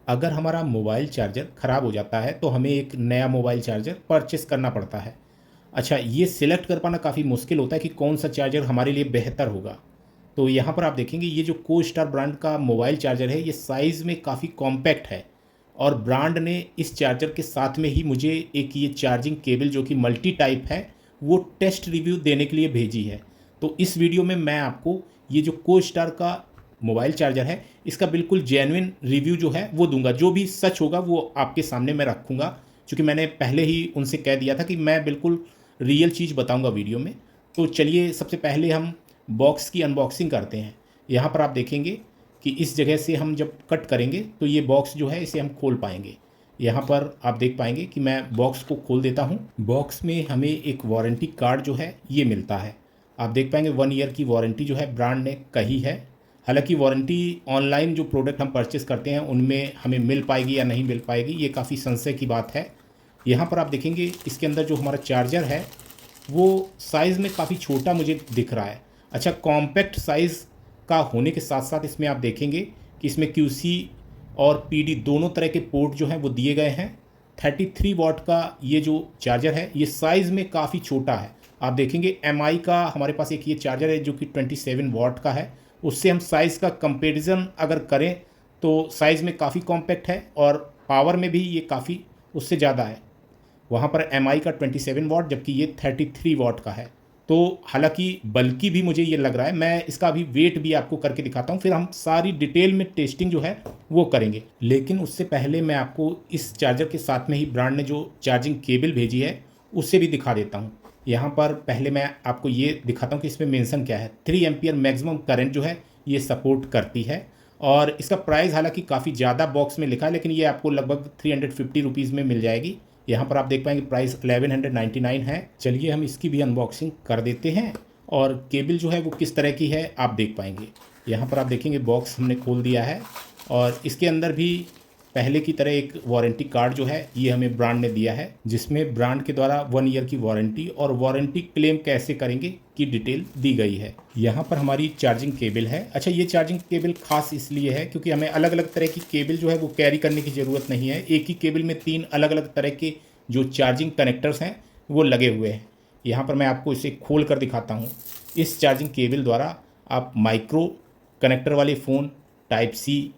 अगर हमारा mobile charger ख़राब हो जाता है तो हमें एक नया मोबाइल चार्जर परचेस करना पड़ता है। अच्छा, ये सिलेक्ट कर पाना काफ़ी मुश्किल होता है कि कौन सा चार्जर हमारे लिए बेहतर होगा। तो यहाँ पर आप देखेंगे ये जो को स्टार ब्रांड का मोबाइल चार्जर है, ये साइज़ में काफ़ी कॉम्पैक्ट है और ब्रांड ने इस चार्जर के साथ में ही मुझे एक ये चार्जिंग केबल जो कि मल्टी टाइप है, वो टेस्ट रिव्यू देने के लिए भेजी है। तो इस वीडियो में मैं आपको ये जो को स्टार का मोबाइल चार्जर है, इसका बिल्कुल जेन्युइन रिव्यू जो है वो दूंगा। जो भी सच होगा वो आपके सामने मैं रखूँगा, क्योंकि मैंने पहले ही उनसे कह दिया था कि मैं बिल्कुल रियल चीज़ बताऊंगा वीडियो में। तो चलिए सबसे पहले हम बॉक्स की अनबॉक्सिंग करते हैं। यहाँ पर आप देखेंगे कि इस जगह से हम जब कट करेंगे तो ये बॉक्स जो है इसे हम खोल पाएंगे। यहाँ पर आप देख पाएंगे कि मैं बॉक्स को खोल देता हूँ। बॉक्स में हमें एक वारंटी कार्ड जो है ये मिलता है। आप देख पाएंगे 1 ईयर की वारंटी जो है ब्रांड ने कही है। हालांकि वारंटी ऑनलाइन जो प्रोडक्ट हम परचेस करते हैं उनमें हमें मिल पाएगी या नहीं मिल पाएगी, ये काफ़ी संशय की बात है। यहाँ पर आप देखेंगे इसके अंदर जो हमारा चार्जर है वो साइज़ में काफ़ी छोटा मुझे दिख रहा है। अच्छा, कॉम्पैक्ट साइज़ का होने के साथ साथ इसमें आप देखेंगे कि इसमें क्यूसी और पीडी दोनों तरह के पोर्ट जो हैं वो दिए गए हैं। 33 वॉट का ये जो चार्जर है ये साइज़ में काफ़ी छोटा है। आप देखेंगे एमआई का हमारे पास एक ये चार्जर है जो कि 27 वॉट का है। उससे हम साइज़ का कंपेरिज़न अगर करें तो साइज़ में काफ़ी कॉम्पैक्ट है और पावर में भी ये काफ़ी उससे ज़्यादा है। वहाँ पर एमआई का 27 वॉट जबकि ये 33 वॉट का है। तो हालांकि बल्कि भी मुझे ये लग रहा है। मैं इसका अभी वेट भी आपको करके दिखाता हूँ, फिर हम सारी डिटेल में टेस्टिंग जो है वो करेंगे। लेकिन उससे पहले मैं आपको इस चार्जर के साथ में ही ब्रांड ने जो चार्जिंग केबल भेजी है उससे भी दिखा देता हूँ। यहाँ पर पहले मैं आपको ये दिखाता हूँ कि इसमें मेंशन क्या है। 3 एम्पियर मैक्सिमम करंट जो है ये सपोर्ट करती है और इसका प्राइस हालांकि काफ़ी ज़्यादा बॉक्स में लिखा है, लेकिन ये आपको लगभग 350 रुपीज़ में मिल जाएगी। यहाँ पर आप देख पाएंगे प्राइस 1199 है। चलिए हम इसकी भी अनबॉक्सिंग कर देते हैं और केबल जो है वो किस तरह की है आप देख पाएंगे। यहाँ पर आप देखेंगे बॉक्स हमने खोल दिया है और इसके अंदर भी पहले की तरह एक वारंटी कार्ड जो है ये हमें ब्रांड ने दिया है, जिसमें ब्रांड के द्वारा 1 ईयर की वारंटी और वारंटी क्लेम कैसे करेंगे की डिटेल दी गई है। यहाँ पर हमारी चार्जिंग केबल है। अच्छा, ये चार्जिंग केबल खास इसलिए है क्योंकि हमें अलग अलग तरह की केबल जो है वो कैरी करने की ज़रूरत नहीं है। एक ही केबल में 3 अलग अलग तरह के जो चार्जिंग कनेक्टर्स हैं वो लगे हुए हैं। यहाँ पर मैं आपको इसे खोल कर दिखाता हूँ। इस चार्जिंग केबल द्वारा आप माइक्रो कनेक्टर वाले फ़ोन, टाइप सी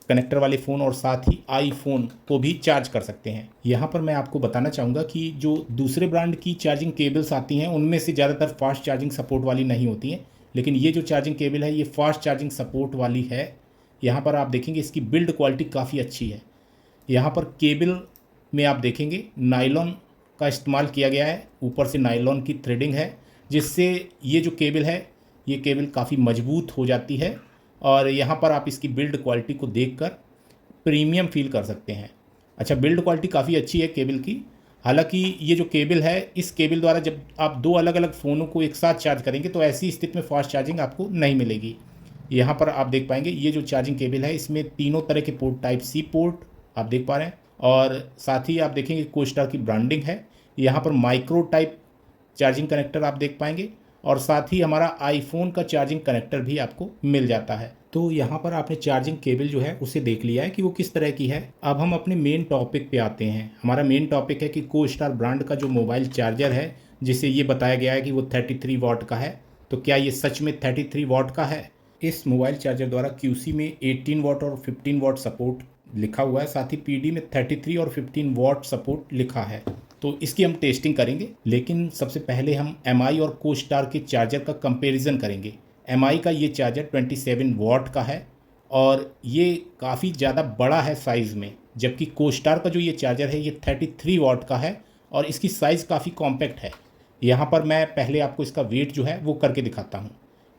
कनेक्टर वाले फ़ोन और साथ ही आईफोन को भी चार्ज कर सकते हैं। यहाँ पर मैं आपको बताना चाहूँगा कि जो दूसरे ब्रांड की चार्जिंग केबल्स आती हैं उनमें से ज़्यादातर फास्ट चार्जिंग सपोर्ट वाली नहीं होती हैं, लेकिन ये जो चार्जिंग केबल है ये फास्ट चार्जिंग सपोर्ट वाली है। यहाँ पर आप देखेंगे इसकी बिल्ड क्वालिटी काफ़ी अच्छी है। यहाँ पर केबल में आप देखेंगे नायलॉन का इस्तेमाल किया गया है, ऊपर से नायलॉन की थ्रेडिंग है, जिससे ये जो केबल है ये केबल काफ़ी मजबूत हो जाती है और यहाँ पर आप इसकी बिल्ड क्वालिटी को देखकर प्रीमियम फील कर सकते हैं। अच्छा, बिल्ड क्वालिटी काफ़ी अच्छी है केबल की। हालांकि ये जो केबल है इस केबल द्वारा जब आप 2 अलग अलग फ़ोनों को एक साथ चार्ज करेंगे तो ऐसी स्थिति में फास्ट चार्जिंग आपको नहीं मिलेगी। यहाँ पर आप देख पाएंगे ये जो चार्जिंग केबल है इसमें तीनों तरह के पोर्ट, टाइप सी पोर्ट आप देख पा रहे हैं और साथ ही आप देखेंगे कोस्टार की ब्रांडिंग है। यहाँ पर माइक्रो टाइप चार्जिंग कनेक्टर आप देख पाएंगे और साथ ही हमारा आईफोन का चार्जिंग कनेक्टर भी आपको मिल जाता है। तो यहाँ पर आपने चार्जिंग केबल जो है उसे देख लिया है कि वो किस तरह की है। अब हम अपने मेन टॉपिक पे आते हैं। हमारा मेन टॉपिक है कि को स्टार ब्रांड का जो मोबाइल चार्जर है जिसे ये बताया गया है कि वो 33 वॉट का है, तो क्या ये सच में 33 वॉट का है? इस मोबाइल चार्जर द्वारा क्यूसी में 18 वॉट और 15 वॉट सपोर्ट लिखा हुआ है, साथ ही पीडी में 33 और 15 वॉट सपोर्ट लिखा है। तो इसकी हम टेस्टिंग करेंगे, लेकिन सबसे पहले हम एमआई और को स्टार के चार्जर का कंपैरिजन करेंगे। एमआई का ये चार्जर 27 वॉट का है और ये काफ़ी ज़्यादा बड़ा है साइज़ में, जबकि को स्टार का जो ये चार्जर है ये 33 वॉट का है और इसकी साइज़ काफ़ी कॉम्पैक्ट है। यहाँ पर मैं पहले आपको इसका वेट जो है वो करके दिखाता हूँ।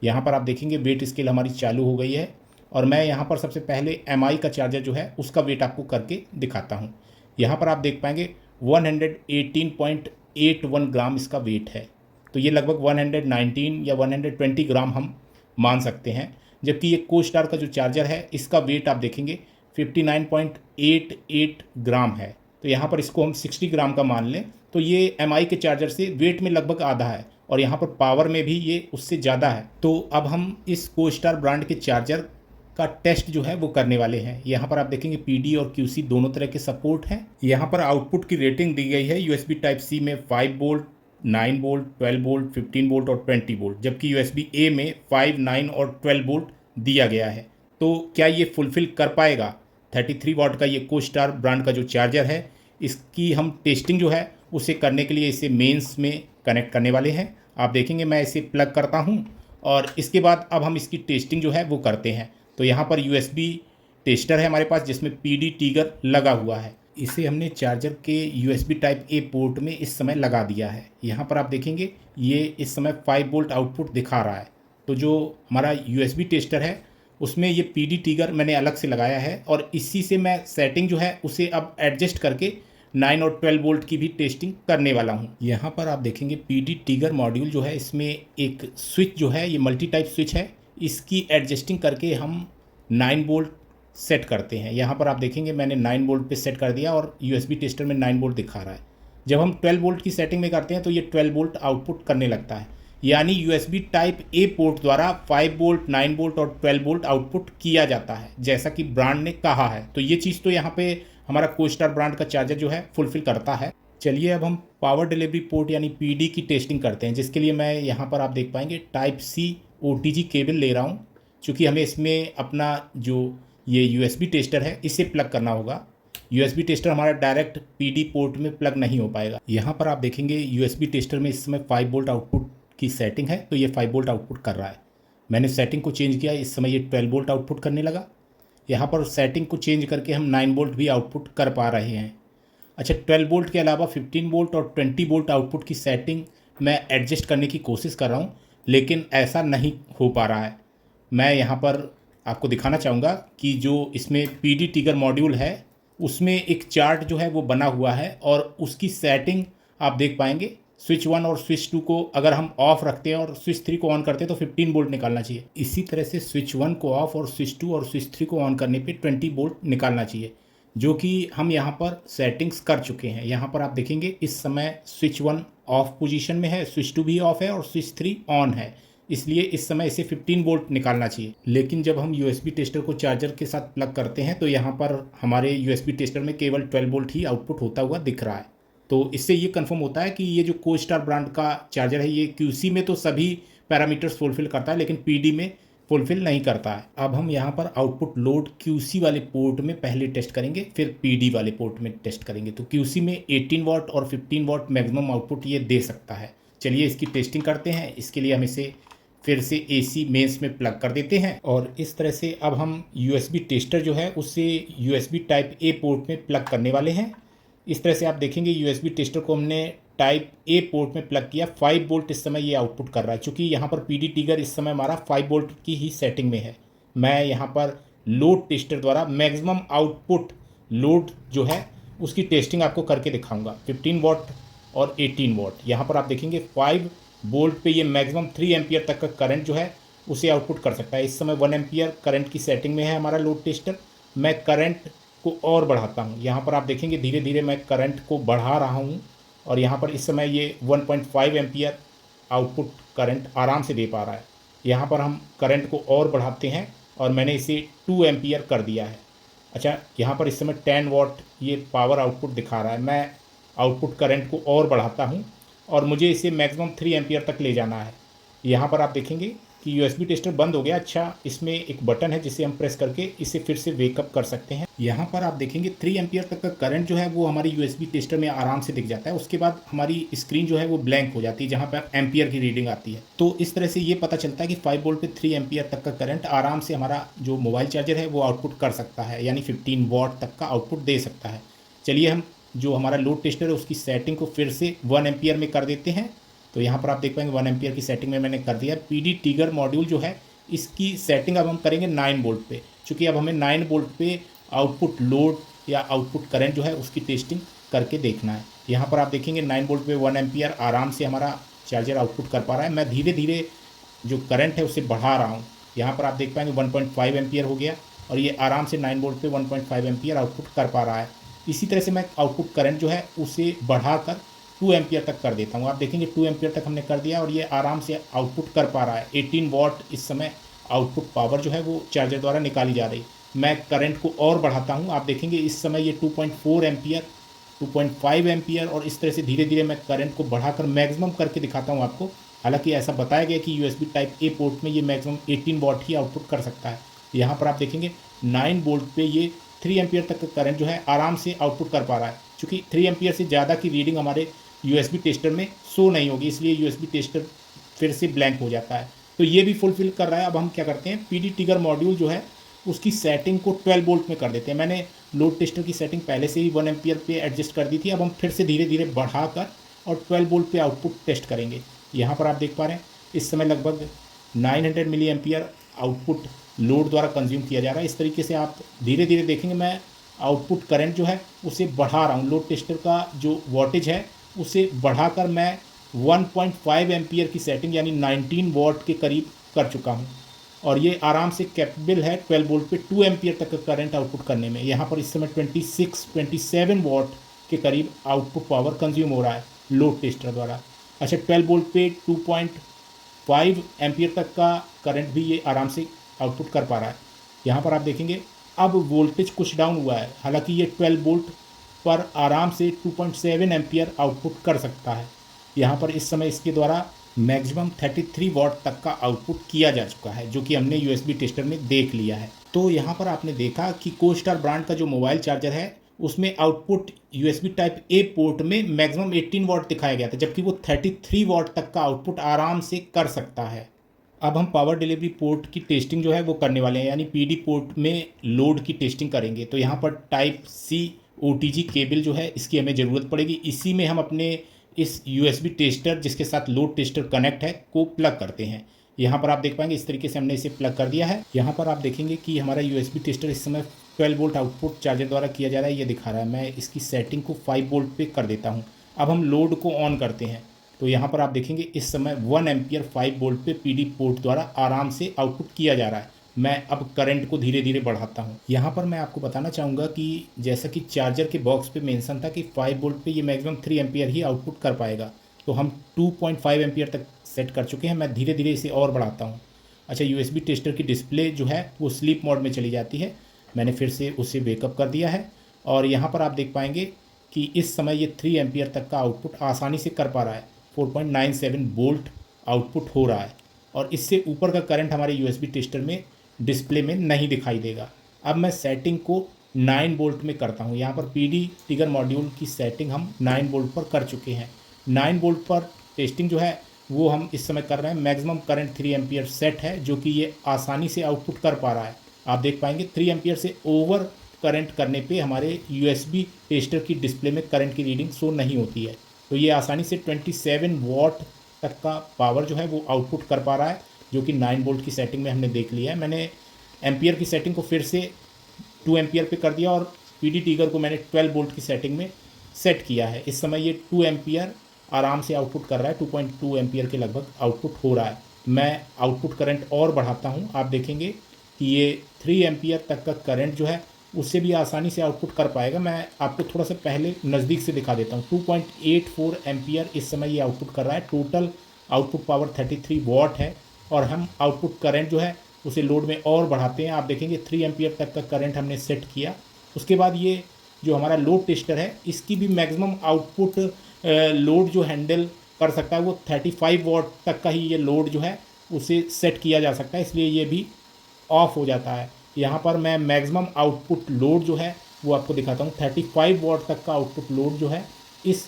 यहाँ पर आप देखेंगे वेट स्केल हमारी चालू हो गई है और मैं यहाँ पर सबसे पहले एमआई का चार्जर जो है उसका वेट आपको करके दिखाता हूँ। यहाँ पर आप देख पाएंगे 118.81 ग्राम इसका वेट है, तो ये लगभग 119 या 120 ग्राम हम मान सकते हैं। जबकि ये को स्टार का जो चार्जर है इसका वेट आप देखेंगे 59.88 ग्राम है, तो यहाँ पर इसको हम 60 ग्राम का मान लें तो ये एमआई के चार्जर से वेट में लगभग आधा है और यहाँ पर पावर में भी ये उससे ज़्यादा है। तो अब हम इस को स्टार ब्रांड के चार्जर का टेस्ट जो है वो करने वाले हैं। यहाँ पर आप देखेंगे पीडी और क्यूसी दोनों तरह के सपोर्ट हैं। यहाँ पर आउटपुट की रेटिंग दी गई है यूएसबी टाइप सी में 5 वोल्ट, 9 वोल्ट, 12 वोल्ट, 15 वोल्ट और 20 वोल्ट, जबकि यूएसबी ए में 5, 9 और 12 वोल्ट दिया गया है। तो क्या ये फुलफिल कर पाएगा? 33 वाट का ये कोस्टार ब्रांड का जो चार्जर है, इसकी हम टेस्टिंग जो है उसे करने के लिए इसे मेंस में कनेक्ट करने वाले हैं। आप देखेंगे मैं इसे प्लग करता हूं और इसके बाद अब हम इसकी टेस्टिंग जो है वो करते हैं। तो यहाँ पर यूएसबी टेस्टर है हमारे पास जिसमें पीडी टिगर लगा हुआ है। इसे हमने चार्जर के यूएसबी टाइप ए पोर्ट में इस समय लगा दिया है। यहाँ पर आप देखेंगे ये इस समय 5 वोल्ट आउटपुट दिखा रहा है। तो जो हमारा यूएसबी टेस्टर है उसमें ये पीडी टिगर मैंने अलग से लगाया है और इसी से मैं सेटिंग जो है उसे अब एडजस्ट करके 9 और 12 वोल्ट की भी टेस्टिंग करने वाला हूं। यहाँ पर आप देखेंगे पीडी टिगर मॉड्यूल जो है इसमें एक स्विच जो है ये मल्टी टाइप स्विच है, इसकी एडजस्टिंग करके हम 9 वोल्ट सेट करते हैं। यहाँ पर आप देखेंगे मैंने 9 वोल्ट पे सेट कर दिया और यूएसबी टेस्टर में 9 वोल्ट दिखा रहा है। जब हम 12 वोल्ट की सेटिंग में करते हैं तो ये 12 वोल्ट आउटपुट करने लगता है, यानी यूएसबी टाइप ए पोर्ट द्वारा 5 वोल्ट, 9 वोल्ट और 12 वोल्ट आउटपुट किया जाता है जैसा कि ब्रांड ने कहा है। तो ये चीज़ तो यहाँ पे हमारा कोस्टार ब्रांड का चार्जर जो है फुलफिल करता है। चलिए अब हम पावर डिलीवरी पोर्ट यानी पीडी की टेस्टिंग करते हैं, जिसके लिए मैं यहाँ पर आप देख पाएंगे टाइप सी ओटीजी केबल ले रहा हूँ, क्योंकि हमें इसमें अपना जो ये यूएसबी टेस्टर है इसे प्लग करना होगा। यूएसबी टेस्टर हमारा डायरेक्ट पीडी पोर्ट में प्लग नहीं हो पाएगा। यहाँ पर आप देखेंगे यूएसबी टेस्टर में इस समय 5 वोल्ट आउटपुट की सेटिंग है, तो ये 5 वोल्ट आउटपुट कर रहा है। मैंने सेटिंग को चेंज किया, इस समय ये 12 वोल्ट आउटपुट करने लगा। यहाँ पर सेटिंग को चेंज करके हम 9 वोल्ट भी आउटपुट कर पा रहे हैं। अच्छा, 12 वोल्ट के अलावा 15 वोल्ट और 20 वोल्ट आउटपुट की सेटिंग मैं एडजस्ट करने की कोशिश कर रहा हूँ, लेकिन ऐसा नहीं हो पा रहा है। मैं यहाँ पर आपको दिखाना चाहूँगा कि जो इसमें पीडी टिगर मॉड्यूल है उसमें एक चार्ट जो है वो बना हुआ है और उसकी सेटिंग आप देख पाएंगे। स्विच 1 और स्विच 2 को अगर हम ऑफ रखते हैं और स्विच 3 को ऑन करते हैं तो 15 वोल्ट निकालना चाहिए। इसी तरह से स्विच 1 को ऑफ और स्विच 2 और स्विच 3 को ऑन करने पे 20 वोल्ट निकालना चाहिए, जो कि हम यहाँ पर सेटिंग्स कर चुके हैं। यहाँ पर आप देखेंगे इस समय स्विच 1 ऑफ पोजीशन में है, स्विच 2 भी ऑफ है और स्विच 3 ऑन है, इसलिए इस समय इसे 15 वोल्ट निकालना चाहिए। लेकिन जब हम यूएसबी टेस्टर को चार्जर के साथ प्लग करते हैं तो यहाँ पर हमारे यूएसबी टेस्टर में केवल 12 वोल्ट ही आउटपुट होता हुआ दिख रहा है। तो इससे ये कंफर्म होता है कि ये जो कोस्टार ब्रांड का चार्जर है ये क्यूसी में तो सभी पैरामीटर्स फुलफिल करता है, लेकिन पीडी में फुलफिल नहीं करता है। अब हम यहाँ पर आउटपुट लोड क्यूसी वाले पोर्ट में पहले टेस्ट करेंगे, फिर पीडी वाले पोर्ट में टेस्ट करेंगे। तो क्यूसी में 18 वाट और 15 वाट मैक्सिमम आउटपुट ये दे सकता है। चलिए इसकी टेस्टिंग करते हैं। इसके लिए हम इसे फिर से एसी मेंस में प्लग कर देते हैं और इस तरह से अब हम यूएसबी टेस्टर जो है उससे यूएसबी टाइप ए पोर्ट में प्लग करने वाले हैं। इस तरह से आप देखेंगे यूएसबी टेस्टर को हमने टाइप ए पोर्ट में प्लग किया। 5 वोल्ट इस समय ये आउटपुट कर रहा है, क्योंकि यहाँ पर पीडी टिगर इस समय हमारा 5 वोल्ट की ही सेटिंग में है। मैं यहाँ पर लोड टेस्टर द्वारा मैक्सिमम आउटपुट लोड जो है उसकी टेस्टिंग आपको करके दिखाऊंगा। 15 वाट और 18 वाट। यहाँ पर आप देखेंगे 5 वोल्ट पे ये मैक्सिमम 3 एम्पियर तक का करंट जो है उसे आउटपुट कर सकता है। इस समय 1 एम्पियर करंट की सेटिंग में है हमारा लोड टेस्टर। मैं करंट को और बढ़ाता हूँ। यहाँ पर आप देखेंगे धीरे धीरे मैं करंट को बढ़ा रहा हूँ और यहाँ पर इस समय ये 1.5 एम्पियर आउटपुट करंट आराम से दे पा रहा है। यहाँ पर हम करंट को और बढ़ाते हैं और मैंने इसे 2 एम्पियर कर दिया है। अच्छा, यहाँ पर इस समय 10 वाट ये पावर आउटपुट दिखा रहा है। मैं आउटपुट करंट को और बढ़ाता हूँ और मुझे इसे मैक्सिमम 3 एम्पियर तक ले जाना है। यहाँ पर आप देखेंगे कि यूएसबी टेस्टर बंद हो गया। अच्छा, इसमें एक बटन है जिसे हम प्रेस करके इसे फिर से वेकअप कर सकते हैं। यहाँ पर आप देखेंगे 3 एम्पियर तक का करंट जो है वो हमारी यूएसबी टेस्टर में आराम से दिख जाता है। उसके बाद हमारी स्क्रीन जो है वो ब्लैंक हो जाती है जहाँ पर एम्पियर की रीडिंग आती है। तो इस तरह से ये पता चलता है कि 5 वोल्ट पे 3 एम्पियर तक का करंट आराम से हमारा जो मोबाइल चार्जर है वो आउटपुट कर सकता है, यानी 15 वाट तक का आउटपुट दे सकता है। चलिए हम जो हमारा लोड टेस्टर है उसकी सेटिंग को फिर से 1 एम्पियर में कर देते हैं। तो यहाँ पर आप देख पाएंगे 1 एम्पियर की सेटिंग में मैंने कर दिया। पीडी टिगर मॉड्यूल जो है इसकी सेटिंग अब हम करेंगे 9 वोल्ट पे, क्योंकि अब हमें 9 वोल्ट पे आउटपुट लोड या आउटपुट करंट जो है उसकी टेस्टिंग करके देखना है। यहाँ पर आप देखेंगे 9 वोल्ट पे 1 एम्पियर आराम से हमारा चार्जर आउटपुट कर पा रहा है। मैं धीरे धीरे जो करंट है उसे बढ़ा रहा हूँ। यहाँ पर आप देख पाएंगे 1.5 एम्पियर हो गया और ये आराम से 9 वोल्ट पे 1.5 एम्पियर आउटपुट कर पा रहा है। इसी तरह से मैं आउटपुट करंट जो है उसे बढ़ाकर 2 एम्पियर तक कर देता हूँ। आप देखेंगे 2 एम्पियर तक हमने कर दिया और ये आराम से आउटपुट कर पा रहा है। 18 वाट इस समय आउटपुट पावर जो है वो चार्जर द्वारा निकाली जा रही। मैं करंट को और बढ़ाता हूँ, आप देखेंगे इस समय ये 2.4 एम्पियर, 2.5 एम्पियर और इस तरह से धीरे धीरे मैं करंट को बढ़ाकर मैक्सिमम करके दिखाता हूँ आपको। हालांकि ऐसा बताया गया कि यूएसबी टाइप ए पोर्ट में ये मैक्सिमम 18 वॉट ही आउटपुट कर सकता है। यहाँ पर आप देखेंगे 9 वोल्ट पे ये 3 एम्पियर तक का करंट जो है आराम से आउटपुट कर पा रहा है। चूँकि 3 एम्पियर से ज़्यादा की रीडिंग हमारे यूएसबी टेस्टर में शो नहीं होगी, इसलिए यूएसबी टेस्टर फिर से ब्लैंक हो जाता है। तो ये भी फुलफिल कर रहा है। अब हम क्या करते हैं, पीडी ट्रिगर मॉड्यूल जो है उसकी सेटिंग को 12 वोल्ट में कर देते हैं। मैंने लोड टेस्टर की सेटिंग पहले से ही 1 एम्पियर पे एडजस्ट कर दी थी। अब हम फिर से धीरे धीरे बढ़ाकर और 12 वोल्ट पे आउटपुट टेस्ट करेंगे। यहाँ पर आप देख पा रहे हैं इस समय लगभग 900 मिली एम्पियर आउटपुट लोड द्वारा कंज्यूम किया जा रहा है। इस तरीके से आप धीरे धीरे देखेंगे मैं आउटपुट करंट जो है उसे बढ़ा रहा हूँ। लोड टेस्टर का जो वॉटेज है उसे बढ़ाकर मैं 1.5 एम्पियर की सेटिंग यानी 19 वॉट के करीब कर चुका हूँ और ये आराम से कैपेबल है 12 वोल्ट पे 2 एम्पियर तक का करंट आउटपुट करने में। यहाँ पर इस समय 27 वॉट के करीब आउटपुट पावर कंज्यूम हो रहा है लोड टेस्टर द्वारा। अच्छा, 12 वोल्ट पे 2.5 एम्पियर तक का करंट भी ये आराम से आउटपुट कर पा रहा है। यहाँ पर आप देखेंगे अब वोल्टेज कुछ डाउन हुआ है, हालांकि ये 12 वोल्ट पर आराम से 2.7 एम्पियर आउटपुट कर सकता है। यहाँ पर इस समय इसके द्वारा मैक्सिमम 33 वॉट तक का आउटपुट किया जा चुका है, जो कि हमने यूएसबी टेस्टर में देख लिया है। तो यहाँ पर आपने देखा कि कोस्टार ब्रांड का जो मोबाइल चार्जर है उसमें output USB type A port में मैक्सिमम 18 वॉट दिखाया गया था, जबकि वो 33 वॉट तक का आउटपुट आराम से कर सकता है। अब हम पावर डिलीवरी पोर्ट की टेस्टिंग जो है वो करने वाले हैं, यानी पीडी पोर्ट में लोड की टेस्टिंग करेंगे। तो यहाँ पर टाइप सी ओटीजी केबल जो है इसकी हमें ज़रूरत पड़ेगी। इसी में हम अपने इस यूएसबी टेस्टर जिसके साथ लोड टेस्टर कनेक्ट है को प्लग करते हैं। यहाँ पर आप देख पाएंगे इस तरीके से हमने इसे प्लग कर दिया है। यहाँ पर आप देखेंगे कि हमारा यूएसबी टेस्टर इस समय 12 वोल्ट आउटपुट चार्जर द्वारा किया जा रहा है, ये दिखा रहा है। मैं इसकी सेटिंग को 5 वोल्ट पे कर देता हूँ। अब हम लोड को ऑन करते हैं तो यहाँ पर आप देखेंगे इस समय 1 एम्पियर 5 वोल्ट पे पीडी पोर्ट द्वारा आराम से आउटपुट किया जा रहा है। मैं अब करंट को धीरे धीरे बढ़ाता हूँ। यहाँ पर मैं आपको बताना चाहूँगा कि जैसा कि चार्जर के बॉक्स पे मेंशन था कि 5 वोल्ट पे ये मैक्सिमम 3 एम्पियर ही आउटपुट कर पाएगा, तो हम 2.5 एम्पियर तक सेट कर चुके हैं। मैं धीरे धीरे इसे और बढ़ाता हूँ। अच्छा, यूएसबी टेस्टर की डिस्प्ले जो है वो स्लीप मोड में चली जाती है। मैंने फिर से उसे वेकअप कर दिया है और यहाँ पर आप देख पाएंगे कि इस समय ये 3 एम्पियर तक का आउटपुट आसानी से कर पा रहा है। 4.97 वोल्ट आउटपुट हो रहा है और इससे ऊपर का करंट हमारे यूएसबी टेस्टर में डिस्प्ले में नहीं दिखाई देगा। अब मैं सेटिंग को 9 वोल्ट में करता हूँ। यहाँ पर पीडी ट्रिगर मॉड्यूल की सेटिंग हम 9 वोल्ट पर कर चुके हैं। 9 वोल्ट पर टेस्टिंग जो है वो हम इस समय कर रहे हैं। मैक्सिमम करंट 3 एम्पियर सेट है, जो कि ये आसानी से आउटपुट कर पा रहा है। आप देख पाएंगे 3 एम्पियर से ओवर करंट करने पे हमारे यूएसबी टेस्टर की डिस्प्ले में करंट की रीडिंग शो नहीं होती है। तो ये आसानी से 27 वॉट तक का पावर जो है वो आउटपुट कर पा रहा है, जो कि 9 वोल्ट की सेटिंग में हमने देख लिया है। मैंने एम्पियर की सेटिंग को फिर से 2 एम्पियर पे कर दिया और पीडी ट्रिगर को मैंने 12 वोल्ट की सेटिंग में सेट किया है। इस समय ये 2 एम्पियर आराम से आउटपुट कर रहा है। 2.2 एम्पियर के लगभग आउटपुट हो रहा है। मैं आउटपुट करंट और बढ़ाता हूँ। आप देखेंगे कि ये 3 एम्पियर तक का करंट जो है उससे भी आसानी से आउटपुट कर पाएगा। मैं आपको थोड़ा सा पहले नज़दीक से दिखा देता हूँ। 2.84 एम्पियर इस समय ये आउटपुट कर रहा है। टोटल आउटपुट पावर 33 वॉट है और हम आउटपुट करंट जो है उसे लोड में और बढ़ाते हैं। आप देखेंगे 3 एम्पियर तक का करंट हमने सेट किया। उसके बाद ये जो हमारा लोड टेस्टर है इसकी भी मैक्सिमम आउटपुट लोड जो हैंडल कर सकता है वो 35 वॉट तक का ही ये लोड जो है उसे सेट किया जा सकता है, इसलिए ये भी ऑफ हो जाता है। यहाँ पर मैं मैक्सिमम आउटपुट लोड जो है वो आपको दिखाता हूँ। 35 वॉट तक का आउटपुट लोड जो है इस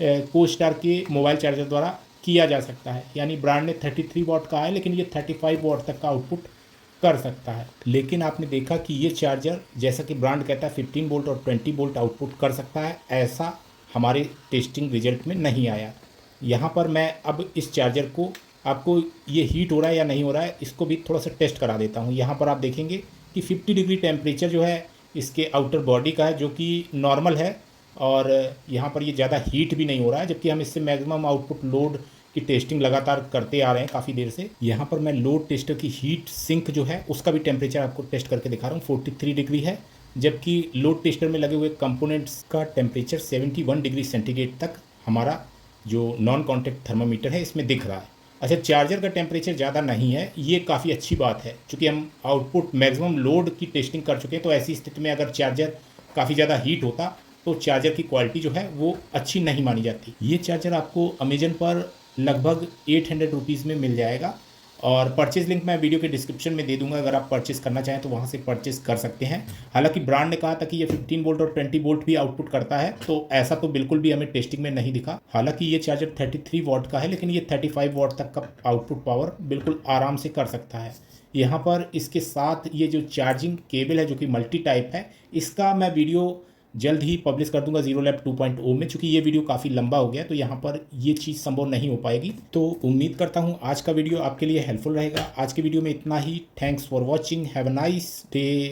कोस्टार के मोबाइल चार्जर द्वारा किया जा सकता है। यानी ब्रांड ने 33 वॉट का है, लेकिन ये 35 वॉट तक का आउटपुट कर सकता है। लेकिन आपने देखा कि ये चार्जर जैसा कि ब्रांड कहता है 15 वोल्ट और 20 वोल्ट आउटपुट कर सकता है, ऐसा हमारे टेस्टिंग रिजल्ट में नहीं आया। यहाँ पर मैं अब इस चार्जर को आपको ये हीट हो रहा है या नहीं हो रहा है इसको भी थोड़ा सा टेस्ट करा देता हूँ। यहाँ पर आप देखेंगे कि 50 डिग्री टेम्परेचर जो है इसके आउटर बॉडी का है, जो कि नॉर्मल है और यहाँ पर ये ज़्यादा हीट भी नहीं हो रहा है, जबकि हम इससे मैक्सिमम आउटपुट लोड की टेस्टिंग लगातार करते आ रहे हैं काफ़ी देर से। यहाँ पर मैं लोड टेस्टर की हीट सिंक जो है उसका भी टेम्परेचर आपको टेस्ट करके दिखा रहा हूँ। 43 डिग्री है, जबकि लोड टेस्टर में लगे हुए कंपोनेंट्स का टेम्परेचर 71 डिग्री सेंटीग्रेड तक हमारा जो नॉन कॉन्टैक्ट थर्मामीटर है इसमें दिख रहा है। अच्छा, चार्जर का टेम्परेचर ज़्यादा नहीं है, ये काफ़ी अच्छी बात है, चूँकि हम आउटपुट मैक्सिमम लोड की टेस्टिंग कर चुके हैं। तो ऐसी स्थिति में अगर चार्जर काफ़ी ज़्यादा हीट होता तो चार्जर की क्वालिटी जो है वो अच्छी नहीं मानी जाती। ये चार्जर आपको अमेजन पर लगभग 800 रुपीज़ में मिल जाएगा, और परचेज़ लिंक मैं वीडियो के डिस्क्रिप्शन में दे दूंगा, अगर आप परचेज़ करना चाहें तो वहाँ से परचेज़ कर सकते हैं। हालांकि ब्रांड ने कहा था कि ये 15 वोल्ट और 20 वोल्ट भी आउटपुट करता है, तो ऐसा तो बिल्कुल भी हमें टेस्टिंग में नहीं दिखा। हालांकि ये चार्जर 33 वॉट का है, लेकिन ये 35 वॉट तक का आउटपुट पावर बिल्कुल आराम से कर सकता है। यहाँ पर इसके साथ ये जो चार्जिंग केबल है जो कि मल्टी टाइप है, इसका मैं वीडियो जल्द ही पब्लिश कर दूंगा जीरो लैब 2.0 में। चूंकि ये वीडियो काफ़ी लंबा हो गया तो यहाँ पर ये चीज़ संभव नहीं हो पाएगी। तो उम्मीद करता हूँ आज का वीडियो आपके लिए हेल्पफुल रहेगा। आज के वीडियो में इतना ही। Thanks for watching, have a nice day.